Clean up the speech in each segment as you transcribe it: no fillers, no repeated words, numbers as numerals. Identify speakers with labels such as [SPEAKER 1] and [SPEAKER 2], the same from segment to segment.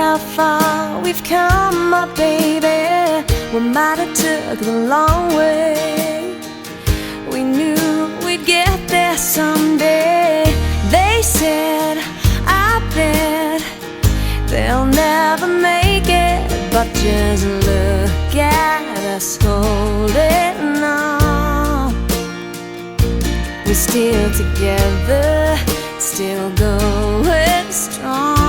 [SPEAKER 1] how far we've come, my baby. We might have took the long way. We knew we'd get there someday. They said, I bet they'll never make it, but just look at us holding on. We're still together, still going strong.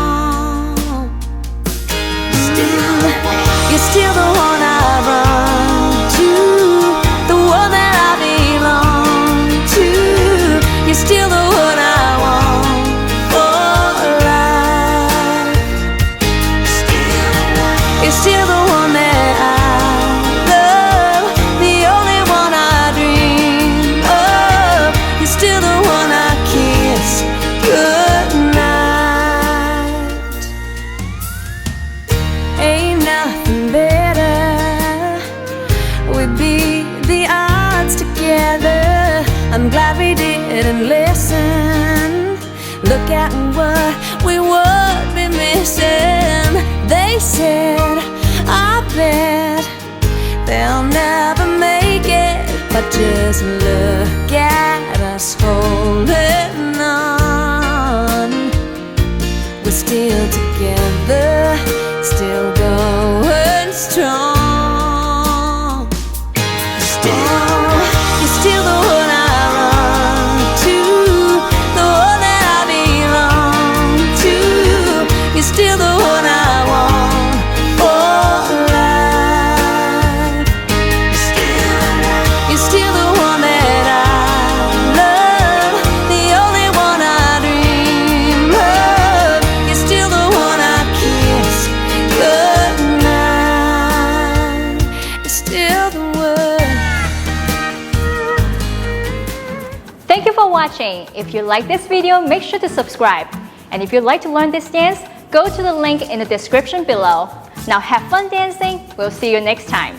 [SPEAKER 1] You're still the one I run to, the one that I belong to. You're still the one I want for life. You're still the one that I love, the only one I dream of. You're still the one I kiss goodnight. Ain't nothing better, we beat the odds together. I'm glad we didn't listen. Look at what we would be missing. They said, I bet they'll never make it, but just look at us holding on. We're still together, still going strong. You're still the one I run to, the one that I belong to. You're still the one I want for life. You're still the one that I love, the only one I dream of. You're still the one I kiss goodnight. You're still the one.
[SPEAKER 2] Thank you for watching. If you like this video, make sure to subscribe. And if you'd like to learn this dance, go to the link in the description below. Now have fun dancing. We'll see you next time.